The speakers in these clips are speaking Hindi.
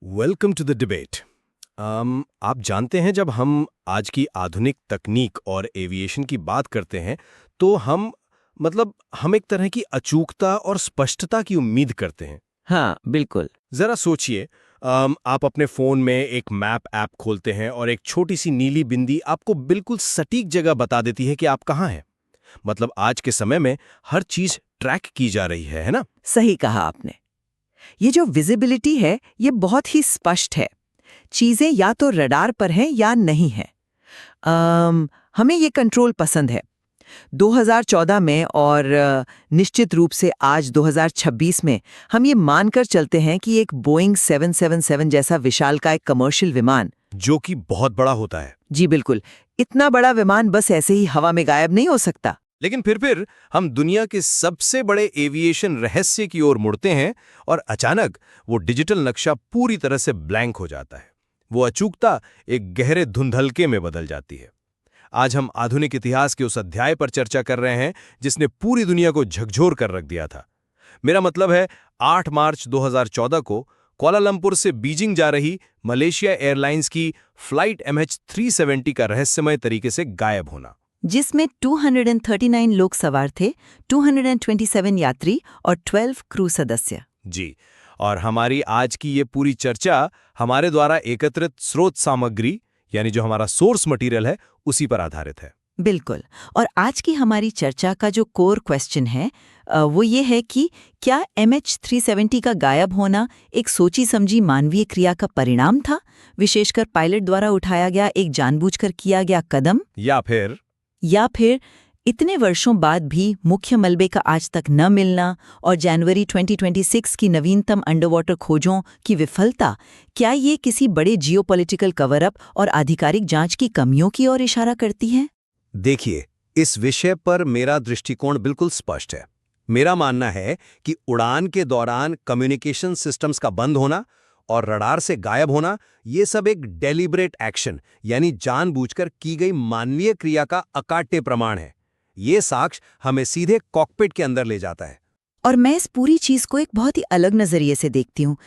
Welcome to the debate. आप जानते हैं, जब हम आज की आधुनिक तकनीक और एविएशन की बात करते हैं तो हम एक तरह की अचूकता और स्पष्टता की उम्मीद करते हैं। हाँ, बिल्कुल। जरा सोचिए, आप अपने फोन में एक मैप ऐप खोलते हैं और एक छोटी सी नीली बिंदी आपको बिल्कुल सटीक जगह बता देती है कि आप कहाँ हैं। आज के समय में हर चीज ट्रैक की जा रही है ना? सही कहा आपने। ये जो विजिबिलिटी है, ये बहुत ही स्पष्ट है। चीजें या तो रडार पर हैं या नहीं हैं। हमें ये कंट्रोल पसंद है। 2014 में और निश्चित रूप से आज 2026 में हम ये मानकर चलते हैं कि एक बोइंग 777 जैसा विशालकाय कमर्शियल विमान, जो कि बहुत बड़ा होता है। जी बिल्कुल, इतना बड़ा विमान बस ऐसे ही हवा में गायब नहीं हो सकता। लेकिन फिर हम दुनिया के सबसे बड़े एविएशन रहस्य की ओर मुड़ते हैं और अचानक वो डिजिटल नक्शा पूरी तरह से ब्लैंक हो जाता है। वो अचूकता एक गहरे धुंधलके में बदल जाती है। आज हम आधुनिक इतिहास के उस अध्याय पर चर्चा कर रहे हैं जिसने पूरी दुनिया को झकझोर कर रख दिया था। मेरा मतलब है 8 मार्च 2014 को कुआलालंपुर से बीजिंग जा रही मलेशिया एयरलाइंस की फ्लाइट MH370 का रहस्यमय तरीके से गायब होना, जिसमें 239 लोग सवार थे, 227 यात्री और 12 क्रू सदस्य। जी। और हमारी आज की ये पूरी चर्चा हमारे द्वारा एकत्रित स्रोत सामग्री, यानी जो हमारा सोर्स मटेरियल है, उसी पर आधारित है। बिल्कुल। और आज की हमारी चर्चा का जो कोर क्वेश्चन है वो ये है कि क्या MH370 का गायब होना एक सोची समझी मानवीय क्रिया का परिणाम था, विशेषकर पायलट द्वारा उठाया गया एक जानबूझकर किया गया कदम, या फिर इतने वर्षों बाद भी मुख्य मलबे का आज तक न मिलना और जनवरी 2026 की नवीनतम अंडरवाटर खोजों की विफलता, क्या ये किसी बड़े जियोपॉलिटिकल कवर अप और आधिकारिक जांच की कमियों की ओर इशारा करती है? देखिए, इस विषय पर मेरा दृष्टिकोण बिल्कुल स्पष्ट है। मेरा मानना है कि उड़ान के दौरान कम्युनिकेशन सिस्टम्स का बंद होना और रडार से गायब होना, ये सब एक डेलिब्रेट एक्शन, यानी जानबूझकर की गई मानवीय क्रिया का अकाट्य प्रमाण है। ये साक्ष्य हमें सीधे कॉकपिट के अंदर ले जाता है। और मैं इस पूरी चीज को एक बहुत ही अलग नजरिए से देखती हूँ।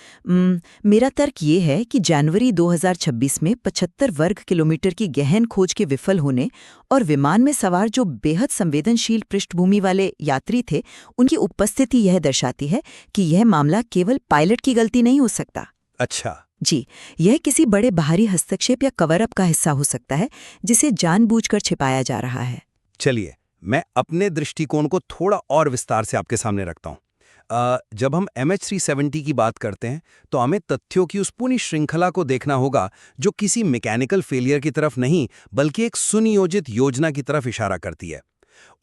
मेरा तर्क ये है कि जनवरी 2026 में 75 वर्ग किलोमीटर की गहन खोज के विफल होने और विमान में सवार जो बेहद संवेदनशील पृष्ठभूमि वाले यात्री थे, उनकी उपस्थिति यह दर्शाती है कि यह मामला केवल पायलट की गलती नहीं हो सकता। अच्छा जी, यह किसी बड़े बाहरी हस्तक्षेप या कवर अप का हिस्सा हो सकता है, जिसे जानबूझकर छिपाया जा रहा है। चलिए, मैं अपने दृष्टिकोण को थोड़ा और विस्तार से आपके सामने रखता हूं। जब हम MH370 की बात करते हैं तो हमें तथ्यों की उस पूरी श्रृंखला को देखना होगा, जो किसी मैकेनिकल फेलियर की तरफ नहीं बल्कि एक सुनियोजित योजना की तरफ इशारा करती है।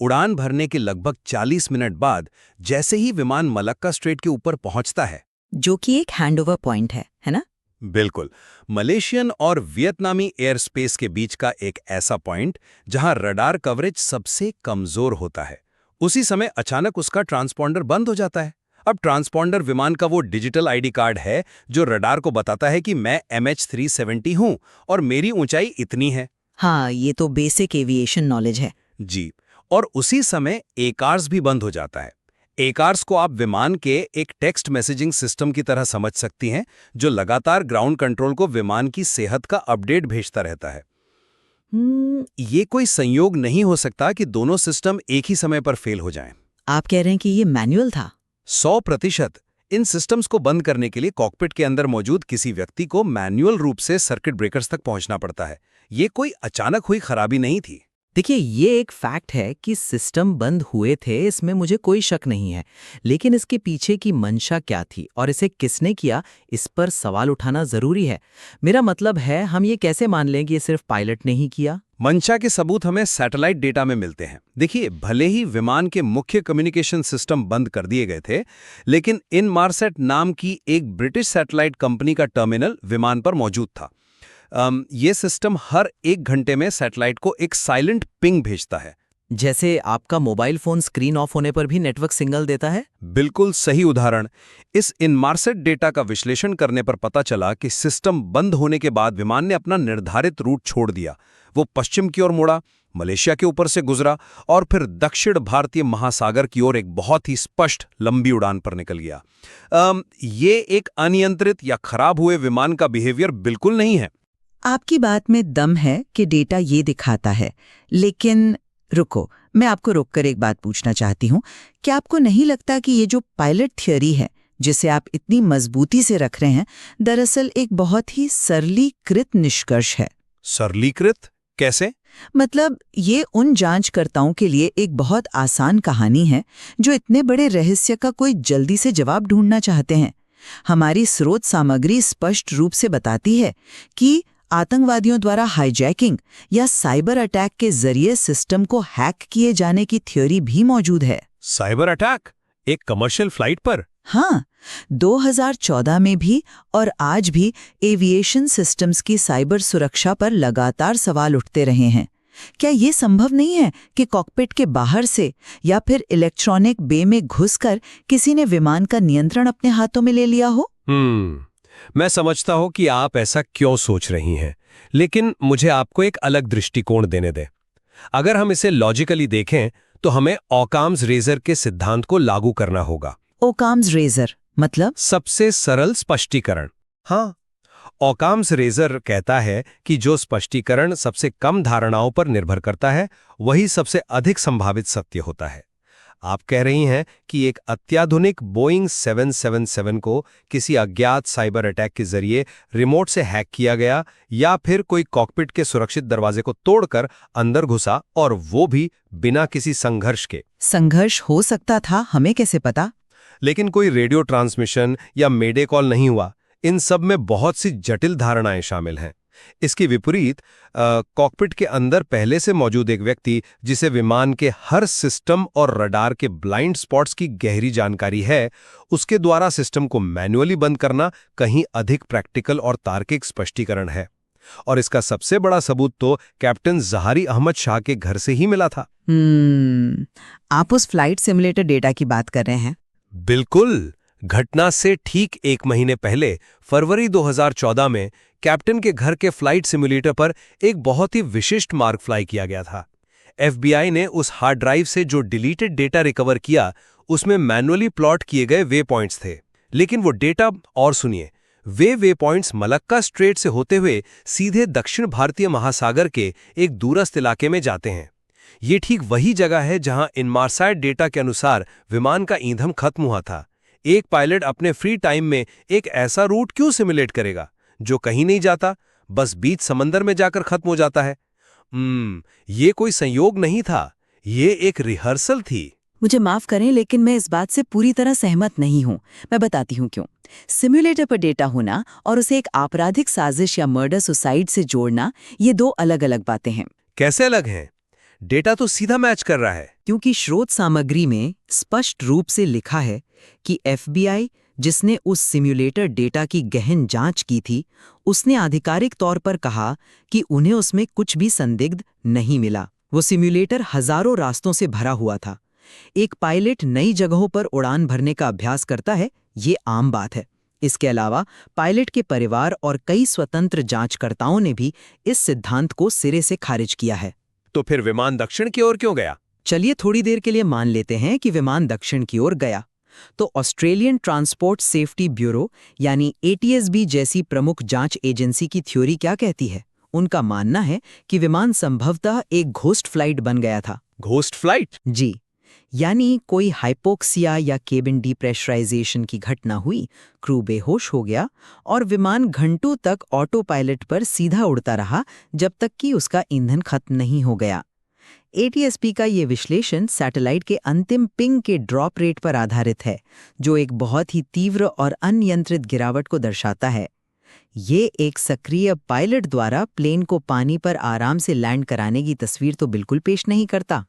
उड़ान भरने के लगभग 40 मिनट बाद जैसे ही विमान मलक्का स्ट्रेट के ऊपर पहुंचता है, जो कि एक हैंडओवर पॉइंट है ना? बिल्कुल, मलेशियन और वियतनामी एयर स्पेस के बीच का एक ऐसा पॉइंट जहां रडार कवरेज सबसे कमजोर होता है। उसी समय अचानक उसका ट्रांसपॉन्डर बंद हो जाता है। अब ट्रांसपॉन्डर विमान का वो डिजिटल आईडी कार्ड है जो रडार को बताता है कि मैं MH370 हूं और मेरी ऊंचाई इतनी है। हाँ, ये तो बेसिक एविएशन नॉलेज है। जी। और उसी समय एकार्स भी बंद हो जाता है। एकार्स को आप विमान के एक टेक्स्ट मैसेजिंग सिस्टम की तरह समझ सकती हैं, जो लगातार ग्राउंड कंट्रोल को विमान की सेहत का अपडेट भेजता रहता है। ये कोई संयोग नहीं हो सकता कि दोनों सिस्टम एक ही समय पर फेल हो जाएं। आप कह रहे हैं कि ये मैनुअल था? 100%। इन सिस्टम्स को बंद करने के लिए कॉकपिट के अंदर मौजूद किसी व्यक्ति को मैन्युअल रूप से सर्किट ब्रेकर्स तक पहुंचना पड़ता है। ये कोई अचानक हुई खराबी नहीं थी। देखिए, ये एक फैक्ट है कि सिस्टम बंद हुए थे, इसमें मुझे कोई शक नहीं है। लेकिन इसके पीछे की मंशा क्या थी और इसे किसने किया, इस पर सवाल उठाना जरूरी है। मेरा मतलब है, हम ये कैसे मान लें कि ये सिर्फ पायलट ने ही किया? मंशा के सबूत हमें सैटेलाइट डेटा में मिलते हैं। देखिए, भले ही विमान के मुख्य कम्युनिकेशन सिस्टम बंद कर दिए गए थे, लेकिन इनमारसेट नाम की एक ब्रिटिश सैटेलाइट कंपनी का टर्मिनल विमान पर मौजूद था। ये सिस्टम हर 1 घंटे में सैटेलाइट को एक साइलेंट पिंग भेजता है। जैसे आपका मोबाइल फोन स्क्रीन ऑफ होने पर भी नेटवर्क सिग्नल देता है। बिल्कुल सही उदाहरण। इस इनमारसेट डेटा का विश्लेषण करने पर पता चला कि सिस्टम बंद होने के बाद विमान ने अपना निर्धारित रूट छोड़ दिया। वो पश्चिम की ओर मुड़ा, मलेशिया के ऊपर से गुजरा और फिर दक्षिण भारतीय महासागर की ओर एक बहुत ही स्पष्ट लंबी उड़ान पर निकल गया। ये एक अनियंत्रित या खराब हुए विमान का बिहेवियर बिल्कुल नहीं है। आपकी बात में दम है कि डेटा ये दिखाता है, लेकिन रुको, मैं आपको रोककर एक बात पूछना चाहती हूँ। क्या आपको नहीं लगता कि ये जो पायलट थ्योरी है जिसे आप इतनी मजबूती से रख रहे हैं, दरअसल एक बहुत ही सरलीकृत निष्कर्ष है? सरलीकृत कैसे? मतलब ये उन जांचकर्ताओं के लिए एक बहुत आसान कहानी है जो इतने बड़े रहस्य का कोई जल्दी से जवाब ढूंढना चाहते हैं। हमारी स्रोत सामग्री स्पष्ट रूप से बताती है कि आतंकवादियों द्वारा हाईजैकिंग या साइबर अटैक के जरिए सिस्टम को हैक किए जाने की थ्योरी भी मौजूद है। साइबर अटैक एक कमर्शियल फ्लाइट पर? हाँ, 2014 में भी और आज भी एविएशन सिस्टम्स की साइबर सुरक्षा पर लगातार सवाल उठते रहे हैं। क्या ये संभव नहीं है कि कॉकपिट के बाहर से या फिर इलेक्ट्रॉनिक बे में घुसकर किसी ने विमान का नियंत्रण अपने हाथों में ले लिया हो? मैं समझता हूं कि आप ऐसा क्यों सोच रही हैं, लेकिन मुझे आपको एक अलग दृष्टिकोण देने दें। अगर हम इसे लॉजिकली देखें तो हमें ऑकाम्स रेजर के सिद्धांत को लागू करना होगा। ओकाम्स रेजर मतलब? सबसे सरल स्पष्टीकरण। हाँ, ऑकाम्स रेजर कहता है कि जो स्पष्टीकरण सबसे कम धारणाओं पर निर्भर करता है वही सबसे अधिक संभावित सत्य होता है। आप कह रही हैं कि एक अत्याधुनिक बोइंग 777 को किसी अज्ञात साइबर अटैक के जरिए रिमोट से हैक किया गया या फिर कोई कॉकपिट के सुरक्षित दरवाजे को तोड़कर अंदर घुसा, और वो भी बिना किसी संघर्ष के। संघर्ष हो सकता था, हमें कैसे पता? लेकिन कोई रेडियो ट्रांसमिशन या मेडे कॉल नहीं हुआ। इन सब में बहुत सी जटिल धारणाएं शामिल हैं। इसके विपरीत कॉकपिट के अंदर पहले से मौजूद एक व्यक्ति जिसे विमान के हर सिस्टम और रडार के ब्लाइंड स्पॉट्स की गहरी जानकारी है, उसके द्वारा सिस्टम को मैन्युअली बंद करना कहीं अधिक प्रैक्टिकल और तार्किक स्पष्टीकरण है। और इसका सबसे बड़ा सबूत तो कैप्टन जहारी अहमद शाह के घर से ही मिला था। आप उस फ्लाइट सिमुलेटर डेटा की बात कर रहे हैं? बिल्कुल। घटना से ठीक 1 महीने पहले फरवरी 2014 में कैप्टन के घर के फ्लाइट सिमुलेटर पर एक बहुत ही विशिष्ट मार्क फ्लाई किया गया था। FBI ने उस हार्ड ड्राइव से जो डिलीटेड डेटा रिकवर किया उसमें मैन्युअली प्लॉट किए गए वे पॉइंट्स थे। लेकिन वो डेटा, और सुनिए, वे पॉइंट्स मलक्का स्ट्रेट से होते हुए सीधे दक्षिण भारतीय महासागर के एक दूरस्थ इलाके में जाते हैं। ये ठीक वही जगह है जहां इनमारसाइट डेटा के अनुसार विमान का ईंधन खत्म हुआ था। एक पायलट अपने फ्री टाइम में एक ऐसा रूट क्यों सिमुलेट करेगा जो कहीं नहीं जाता, बस बीच समंदर में जाकर खत्म हो जाता है? ये कोई संयोग नहीं था, ये एक रिहर्सल थी। मुझे माफ करें, लेकिन मैं इस बात से पूरी तरह सहमत नहीं हूं। मैं बताती हूं क्यों। सिमुलेटर पर डेटा होना और उसे एक आपराधिक साजिश या मर्डर सुसाइड से जोड़ना, ये दो अलग अलग बातें हैं। कैसे अलग हैं? डेटा तो सीधा मैच कर रहा है। क्योंकि स्रोत सामग्री में स्पष्ट रूप से लिखा है कि FBI, जिसने उस सिम्युलेटर डेटा की गहन जांच की थी, उसने आधिकारिक तौर पर कहा कि उन्हें उसमें कुछ भी संदिग्ध नहीं मिला। वो सिम्युलेटर हजारों रास्तों से भरा हुआ था। एक पायलट नई जगहों पर उड़ान भरने का अभ्यास करता है, ये आम बात है। इसके अलावा पायलट के परिवार और कई स्वतंत्र जांचकर्ताओं ने भी इस सिद्धांत को सिरे से खारिज किया है। तो फिर विमान दक्षिण की ओर क्यों गया? चलिए थोड़ी देर के लिए मान लेते हैं कि विमान दक्षिण की ओर गया। तो ऑस्ट्रेलियन ट्रांसपोर्ट सेफ्टी ब्यूरो यानी ATSB जैसी प्रमुख जांच एजेंसी की थ्योरी क्या कहती है? उनका मानना है कि विमान संभवतः एक घोस्ट फ्लाइट बन गया था। Ghost flight? जी, यानी कोई हाइपोक्सिया या केबिन डिप्रेशराइजेशन की घटना हुई, क्रू बेहोश हो गया और विमान घंटों तक ऑटो पायलट पर सीधा उड़ता रहा जब तक कि उसका ईंधन खत्म नहीं हो गया। ATSB का ये विश्लेषण सैटेलाइट के अंतिम पिंग के ड्रॉप रेट पर आधारित है, जो एक बहुत ही तीव्र और अनियंत्रित गिरावट को दर्शाता है। ये एक सक्रिय पायलट द्वारा प्लेन को पानी पर आराम से लैंड कराने की तस्वीर तो बिल्कुल पेश नहीं करता।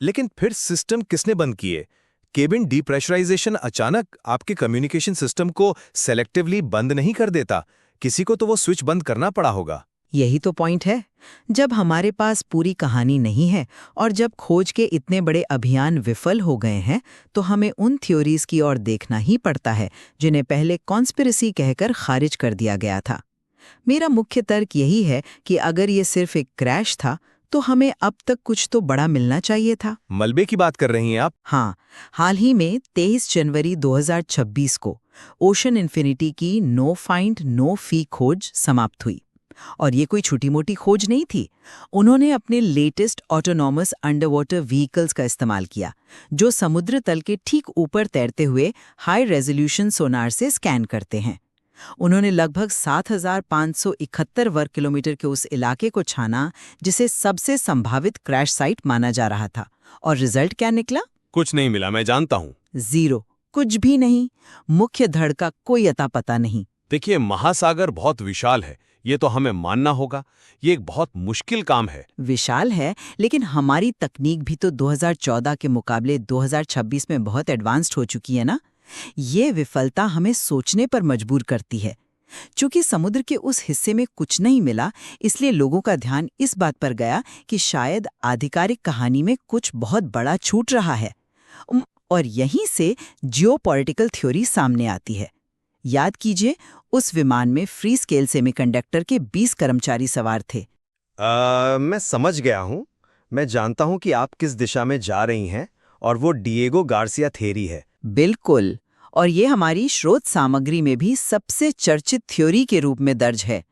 लेकिन फिर सिस्टम किसने बंद किए? केबिन डिप्रेशराइजेशन अचानक आपके कम्युनिकेशन सिस्टम को सेलेक्टिवली बंद नहीं कर देता। किसी को तो वो स्विच बंद करना पड़ा होगा। यही तो पॉइंट है। जब हमारे पास पूरी कहानी नहीं है और जब खोज के इतने बड़े अभियान विफल हो गए हैं, तो हमें उन थ्योरीज की ओर देखना ही पड़ता है जिन्हें पहले कॉन्स्पिरेसी कहकर खारिज कर दिया गया था। मेरा मुख्य तर्क यही है कि अगर ये सिर्फ एक क्रैश था तो हमें अब तक कुछ तो बड़ा मिलना चाहिए था। मलबे की बात कर रही हैं आप? हाँ, हाल ही में 23 जनवरी 2026 को ओशन इन्फिनिटी की नो फाइंड नो फी खोज समाप्त हुई। और ये कोई छोटी-मोटी खोज नहीं थी। उन्होंने अपने लेटेस्ट ऑटोनॉमस अंडरवाटर व्हीकल्स का इस्तेमाल किया, जो समुद्र तल के ठीक ऊपर तैरते हुए हाई रेजोल्यूशन सोनार से स्कैन करते हैं। उन्होंने लगभग 7,571 वर्ग किलोमीटर के उस इलाके को छाना जिसे सबसे संभावित क्रैश साइट माना जा रहा था। और रिजल्ट क्या निकला? कुछ नहीं मिला, मैं जानता हूँ। जीरो, कुछ भी नहीं। मुख्य धड़ का कोई अता पता नहीं। देखिए, महासागर बहुत विशाल है, ये तो हमें मानना होगा। ये एक बहुत मुश्किल काम है। विशाल है, लेकिन हमारी तकनीक भी तो 2014 के मुकाबले 2026 में बहुत एडवांस्ड हो चुकी है ना। ये विफलता हमें सोचने पर मजबूर करती है। चूंकि समुद्र के उस हिस्से में कुछ नहीं मिला, इसलिए लोगों का ध्यान इस बात पर गया कि शायद आधिकारिक कहानी में कुछ बहुत बड़ा छूट रहा है। और यहीं से जियोपॉलिटिकल थ्योरी सामने आती है। याद कीजिए, उस विमान में फ्री स्केल सेमीकंडक्टर के 20 कर्मचारी सवार थे। मैं समझ गया हूँ। मैं जानता हूँ कि आप किस दिशा में जा रही हैं, और वो डिएगो गार्सिया थ्योरी है। बिल्कुल, और ये हमारी स्रोत सामग्री में भी सबसे चर्चित थ्योरी के रूप में दर्ज है।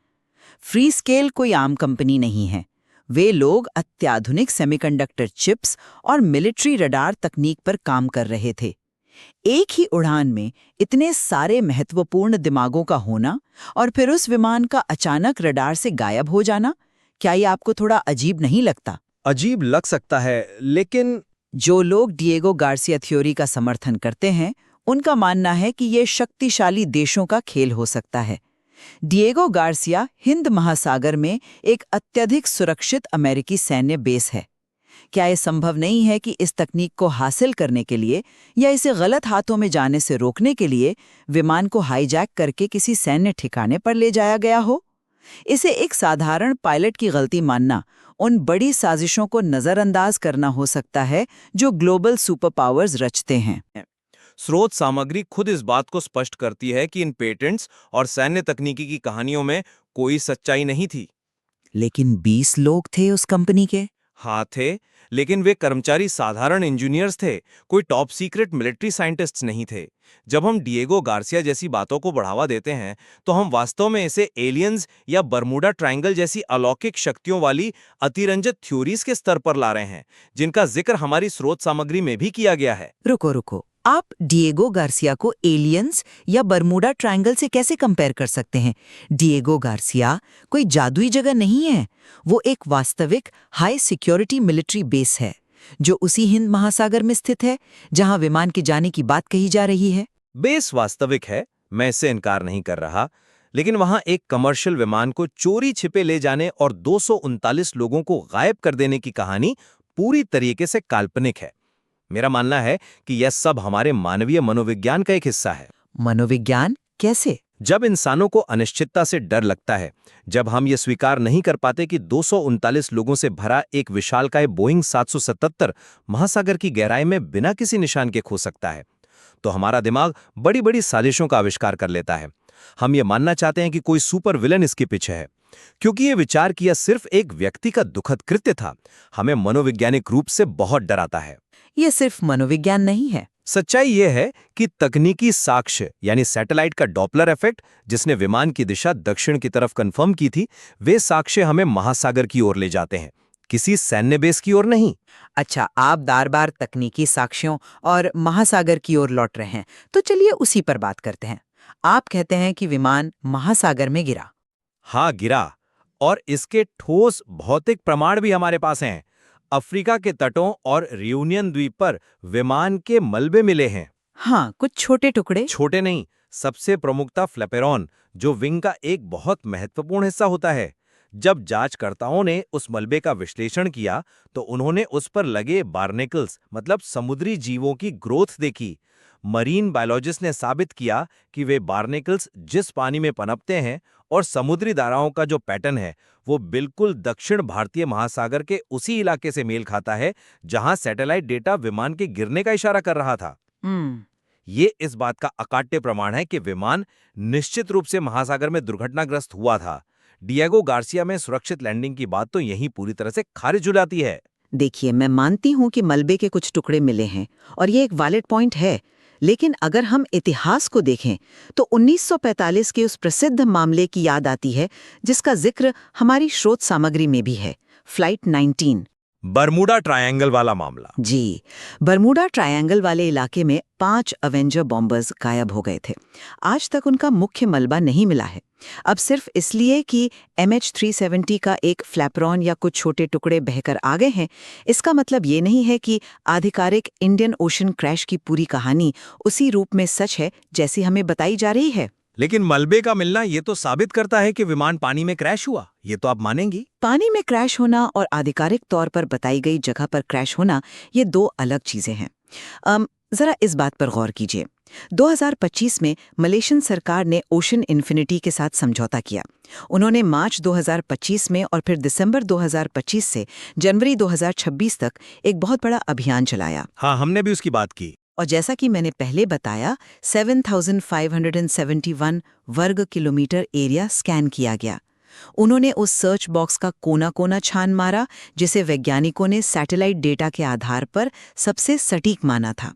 फ्री स्केल कोई आम कंपनी नहीं है। वे लोग अत्याधुनिक सेमीकंडक्टर चिप्स और मिलिट्री रडार तकनीक पर काम कर रहे थे। एक ही उड़ान में इतने सारे महत्वपूर्ण दिमागों का होना और फिर उस विमान का अचानक रडार से गायब हो जाना, क्या ये आपको थोड़ा अजीब नहीं लगता? अजीब लग सकता है, लेकिन जो लोग डिएगो गार्सिया थ्योरी का समर्थन करते हैं, उनका मानना है कि ये शक्तिशाली देशों का खेल हो सकता है। डिएगो गार्सिया हिंद महासागर में एक अत्यधिक सुरक्षित अमेरिकी सैन्य बेस है। क्या ये संभव नहीं है कि इस तकनीक को हासिल करने के लिए या इसे गलत हाथों में जाने से रोकने के लिए विमान को हाईजैक करके किसी सैन्य ठिकाने पर ले जाया गया हो? इसे एक साधारण पायलट की गलती मानना उन बड़ी साजिशों को नजरअंदाज करना हो सकता है जो ग्लोबल सुपर पावर्स रचते हैं। स्रोत सामग्री खुद इस बात को स्पष्ट करती है कि इन पेटेंट्स और सैन्य तकनीकी की कहानियों में कोई सच्चाई नहीं थी। लेकिन 20 लोग थे उस कंपनी के। हाँ थे, लेकिन वे कर्मचारी साधारण इंजीनियर्स थे, कोई टॉप सीक्रेट मिलिट्री साइंटिस्ट्स नहीं थे। जब हम डिएगो गार्सिया जैसी बातों को बढ़ावा देते हैं, तो हम वास्तव में इसे एलियंस या बर्मुडा ट्रायंगल जैसी अलौकिक शक्तियों वाली अतिरंजित थ्योरीज के स्तर पर ला रहे हैं, जिनका जिक्र हमारी स्रोत सामग्री में भी किया गया है। रुको, आप डिएगो गार्सिया को एलियंस या बर्मुडा ट्रायंगल से कैसे कंपेयर कर सकते हैं? डिएगो गार्सिया कोई जादुई जगह नहीं है। वो एक वास्तविक हाई सिक्योरिटी मिलिट्री बेस है, जो उसी हिंद महासागर में स्थित है जहां विमान के जाने की बात कही जा रही है। बेस वास्तविक है, मैं इससे इनकार नहीं कर रहा, लेकिन वहां एक कमर्शियल विमान को चोरी छिपे ले जाने और 239 लोगों को गायब कर देने की कहानी पूरी तरीके से काल्पनिक है। मेरा मानना है कि यह सब हमारे मानवीय मनोविज्ञान का एक हिस्सा है। मनोविज्ञान कैसे? जब इंसानों को अनिश्चितता से डर लगता है, जब हम ये स्वीकार नहीं कर पाते कि 239 लोगों से भरा एक विशालकाय बोइंग 777 महासागर की गहराई में बिना किसी निशान के खो सकता है, तो हमारा दिमाग बड़ी बड़ी साजिशों का आविष्कार कर लेता है। हम ये मानना चाहते हैं कि कोई सुपर विलन इसके पीछे है। क्योंकि ये विचार किया सिर्फ एक व्यक्ति का दुखद कृत्य था, हमें मनोवैज्ञानिक रूप से बहुत डराता है। ये सिर्फ मनोविज्ञान नहीं है। सच्चाई यह है कि तकनीकी साक्ष्य यानी सैटेलाइट का डॉपलर इफेक्ट, जिसने विमान की दिशा दक्षिण की तरफ कंफर्म की थी, वे साक्ष्य हमें महासागर की ओर ले जाते हैं, किसी सैन्य बेस की ओर नहीं। अच्छा, आप बार-बार तकनीकी साक्ष्यों और महासागर की ओर लौट रहे हैं, तो चलिए उसी पर बात करते हैं। आप कहते हैं कि विमान महासागर में गिरा। हाँ, गिरा, और इसके ठोस भौतिक प्रमाण भी हमारे पास हैं। अफ्रीका के तटों और रियूनियन द्वीप पर विमान के मलबे मिले हैं। हाँ, कुछ छोटे टुकड़े। छोटे नहीं, सबसे प्रमुखता फ्लैपेरॉन, जो विंग का एक बहुत महत्वपूर्ण हिस्सा होता है। जब जांचकर्ताओं ने उस मलबे का विश्लेषण किया, तो उन्होंने उस पर लगे बार्नेकल्स मतलब समुद्री जीवों की ग्रोथ देखी। मरीन बायोलॉजिस्ट ने साबित किया कि वे बार्नेकल्स जिस पानी में पनपते हैं और समुद्री धाराओं का जो पैटर्न है, वो बिल्कुल दक्षिण भारतीय महासागर के उसी इलाके से मेल खाता है जहां सैटेलाइट डेटा विमान के गिरने का इशारा कर रहा था। ये इस बात का अकाट्य प्रमाण है कि विमान निश्चित रूप से महासागर में दुर्घटनाग्रस्त हुआ था। डिएगो गार्सिया में सुरक्षित लैंडिंग की बात तो यहीं पूरी तरह से खारिज हो जाती है। देखिए, मैं मानती हूँ कि मलबे के कुछ टुकड़े मिले हैं और ये एक वैलिड पॉइंट है, लेकिन अगर हम इतिहास को देखें तो 1945 के उस प्रसिद्ध मामले की याद आती है जिसका जिक्र हमारी स्रोत सामग्री में भी है, फ्लाइट 19। बरमूडा ट्रायंगल वाला मामला। जी, बरमूडा ट्रायंगल वाले इलाके में 5 अवेंजर बॉम्बर्स गायब हो गए थे। आज तक उनका मुख्य मलबा नहीं मिला है। अब सिर्फ इसलिए कि MH370 का एक फ्लैपरॉन या कुछ छोटे टुकड़े बहकर आ गए हैं, इसका मतलब ये नहीं है कि आधिकारिक इंडियन ओशन क्रैश की पूरी कहानी उसी रूप में सच है जैसी हमें बताई जा रही है। लेकिन मलबे का मिलना ये तो साबित करता है कि विमान पानी में क्रैश हुआ, ये तो आप मानेंगी। पानी में क्रैश होना और आधिकारिक तौर पर बताई गई जगह पर क्रैश होना, ये दो अलग चीजें हैं। जरा इस बात पर गौर कीजिए। 2025 में मलेशियन सरकार ने ओशन इन्फिनिटी के साथ समझौता किया। उन्होंने मार्च 2025 में और फिर दिसंबर 2025 से जनवरी 2026 तक एक बहुत बड़ा अभियान चलाया। हाँ, हमने भी उसकी बात की। और जैसा कि मैंने पहले बताया, 7,571 वर्ग किलोमीटर एरिया स्कैन किया गया। उन्होंने उस सर्च बॉक्स का कोना-कोना छान मारा, जिसे वैज्ञानिकों ने सैटेलाइट डेटा के आधार पर सबसे सटीक माना था।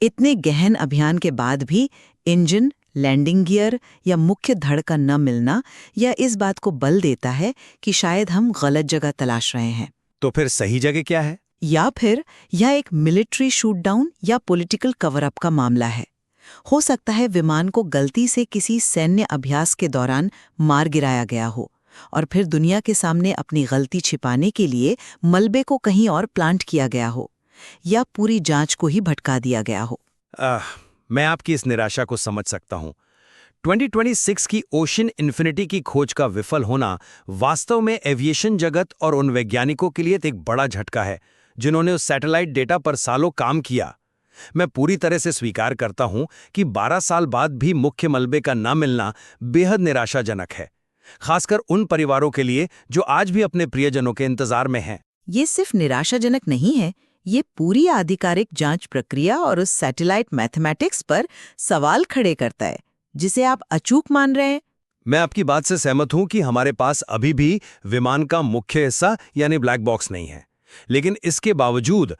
इतने गहन अभियान के बाद भी इंजन, लैंडिंग गियर या मुख्य धड़ का न मिलना यह इस बात को बल देता है कि शायद हम गलत जगह तलाश रहे हैं। तो फिर सही जगह क्या है? या फिर यह एक मिलिट्री शूटडाउन या पॉलिटिकल कवर अप का मामला है। हो सकता है विमान को गलती से किसी सैन्य अभ्यास के दौरान मार गिराया गया हो और फिर दुनिया के सामने अपनी गलती छिपाने के लिए मलबे को कहीं और प्लांट किया गया हो, या पूरी जांच को ही भटका दिया गया हो। मैं आपकी इस निराशा को समझ सकता हूं। 2026 की ओशन इन्फिनिटी की खोज का विफल होना वास्तव में एविएशन जगत और उन वैज्ञानिकों के लिए एक बड़ा झटका है जिन्होंने उस सैटेलाइट डेटा पर सालों काम किया। मैं पूरी तरह से स्वीकार करता हूं कि 12 साल बाद भी मुख्य मलबे का न मिलना बेहद निराशाजनक है, खासकर उन परिवारों के लिए जो आज भी अपने प्रियजनों के इंतजार में हैं। ये सिर्फ निराशाजनक नहीं है, ये पूरी आधिकारिक जांच प्रक्रिया और उस सैटेलाइट मैथमेटिक्स पर सवाल खड़े करता है जिसे आप अचूक मान रहे हैं। मैं आपकी बात से सहमत हूं कि हमारे पास अभी भी विमान का मुख्य हिस्सा यानी ब्लैक बॉक्स नहीं है, लेकिन इसके बावजूद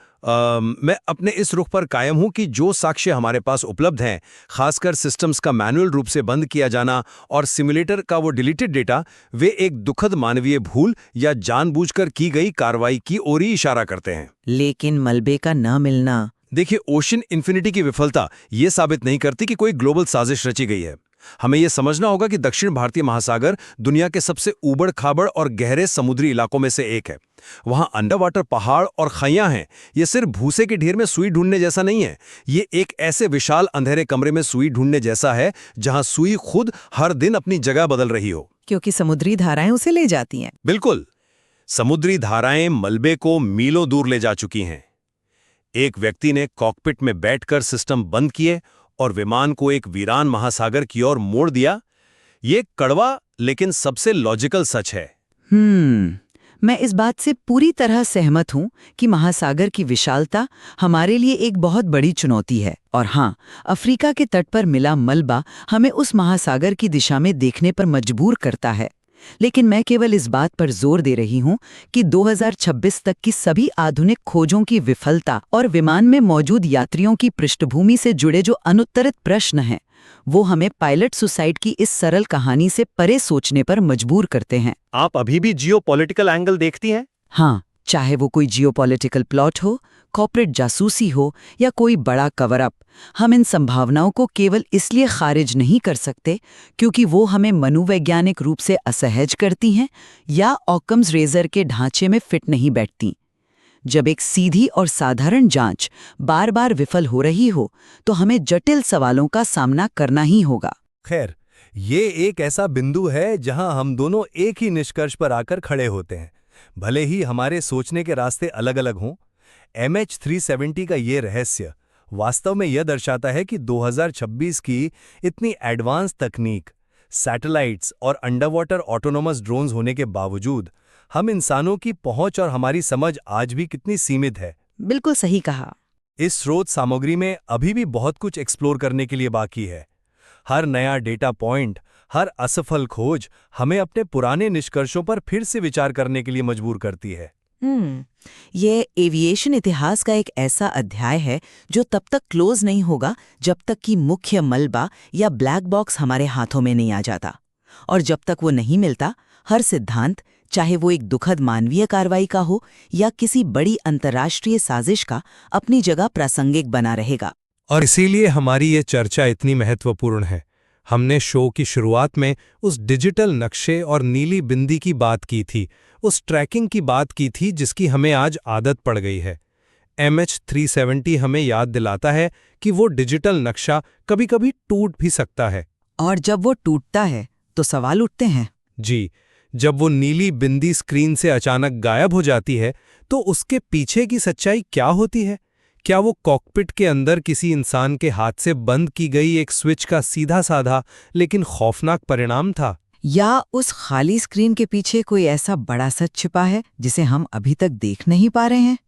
मैं अपने इस रुख पर कायम हूं कि जो साक्ष्य हमारे पास उपलब्ध हैं, खासकर सिस्टम्स का मैनुअल रूप से बंद किया जाना और सिमुलेटर का वो डिलीटेड डेटा, वे एक दुखद मानवीय भूल या जानबूझकर की गई कार्रवाई की ओर ही इशारा करते हैं। लेकिन मलबे का न मिलना, देखिए, ओशन इन्फिनिटी की विफलता ये साबित नहीं करती कि कोई ग्लोबल साजिश रची गई है। हमें यह समझना होगा कि दक्षिण भारतीय महासागर दुनिया के सबसे ऊबड़-खाबड़ और गहरे समुद्री इलाकों में से एक है। वहां अंडर वाटर पहाड़ और खैयां हैं। ये सिर्फ भूसे के ढेर में सुई ढूंढने जैसा नहीं है, ये एक ऐसे विशाल अंधेरे कमरे में सुई ढूंढने जैसा है जहां सुई खुद हर दिन अपनी जगह बदल रही हो, क्योंकि समुद्री धाराएं उसे ले जाती हैं। बिल्कुल, समुद्री धाराएं मलबे को मीलों दूर ले जा चुकी हैं। एक व्यक्ति ने कॉकपिट में बैठकर सिस्टम बंद किए और विमान को एक वीरान महासागर की ओर मोड़ दिया। ये कड़वा लेकिन सबसे लॉजिकल सच है। मैं इस बात से पूरी तरह सहमत हूं कि महासागर की विशालता हमारे लिए एक बहुत बड़ी चुनौती है। और हाँ, अफ्रीका के तट पर मिला मलबा हमें उस महासागर की दिशा में देखने पर मजबूर करता है। लेकिन मैं केवल इस बात पर जोर दे रही हूं कि 2026 तक की सभी आधुनिक खोजों की विफलता और विमान में मौजूद यात्रियों की पृष्ठभूमि से जुड़े जो अनुत्तरित प्रश्न हैं, वो हमें पायलट सुसाइड की इस सरल कहानी से परे सोचने पर मजबूर करते हैं। आप अभी भी जियोपॉलिटिकल एंगल देखती हैं? हाँ, चाहे वो कोई जियोपॉलिटिकल प्लॉट हो, कॉर्पोरेट जासूसी हो या कोई बड़ा कवर अप, हम इन संभावनाओं को केवल इसलिए खारिज नहीं कर सकते क्योंकि वो हमें मनोवैज्ञानिक रूप से असहज करती हैं या ऑकम्स रेजर के ढांचे में फिट नहीं बैठती। जब एक सीधी और साधारण जांच बार बार विफल हो रही हो तो हमें जटिल सवालों का सामना करना ही होगा। खैर, ये एक ऐसा बिंदु है जहां हम दोनों एक ही निष्कर्ष पर आकर खड़े होते हैं, भले ही हमारे सोचने के रास्ते अलग-अलग हों। MH370 का ये रहस्य वास्तव में यह दर्शाता है कि 2026 की इतनी एडवांस तकनीक, सैटेलाइट्स और अंडरवाटर ऑटोनोमस ड्रोन्स होने के बावजूद हम इंसानों की पहुंच और हमारी समझ आज भी कितनी सीमित है। बिल्कुल सही कहा। इस स्रोत सामग्री में अभी भी बहुत कुछ एक्सप्लोर करने के लिए बाकी है। हर नया डेटा पॉइंट, हर असफल खोज हमें अपने पुराने निष्कर्षों पर फिर से विचार करने के लिए मजबूर करती है। ये एविएशन इतिहास का एक ऐसा अध्याय है जो तब तक क्लोज नहीं होगा जब तक कि मुख्य मलबा या ब्लैक बॉक्स हमारे हाथों में नहीं आ जाता। और जब तक वो नहीं मिलता, हर सिद्धांत, चाहे वो एक दुखद मानवीय कार्रवाई का हो या किसी बड़ी अंतर्राष्ट्रीय साजिश का, अपनी जगह प्रासंगिक बना रहेगा। और इसीलिए हमारी ये चर्चा इतनी महत्वपूर्ण है। हमने शो की शुरुआत में उस डिजिटल नक्शे और नीली बिंदी की बात की थी, उस ट्रैकिंग की बात की थी जिसकी हमें आज आदत पड़ गई है। MH370 हमें याद दिलाता है कि वो डिजिटल नक्शा कभी-कभी टूट भी सकता है। और जब वो टूटता है तो सवाल उठते हैं। जी, जब वो नीली बिंदी स्क्रीन से अचानक गायब हो जाती है तो उसके पीछे की सच्चाई क्या होती है? क्या वो कॉकपिट के अंदर किसी इंसान के हाथ से बंद की गई एक स्विच का सीधा-साधा लेकिन खौफनाक परिणाम था? या उस खाली स्क्रीन के पीछे कोई ऐसा बड़ा सच छिपा है जिसे हम अभी तक देख नहीं पा रहे हैं,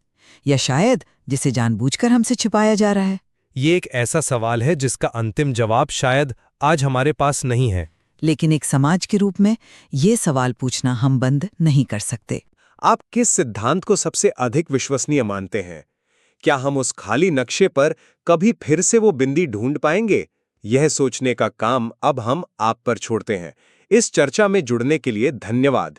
या शायद जिसे जानबूझकर हमसे छिपाया जा रहा है? ये एक ऐसा सवाल है जिसका अंतिम जवाब शायद आज हमारे पास नहीं है। लेकिन एक समाज के रूप में ये सवाल पूछना हम बंद नहीं कर सकते। आप किस सिद्धांत को सबसे अधिक विश्वसनीय मानते हैं? क्या हम उस खाली नक्शे पर कभी फिर से वो बिंदी ढूंढ पाएंगे? यह सोचने का काम अब हम आप पर छोड़ते हैं। इस चर्चा में जुड़ने के लिए धन्यवाद।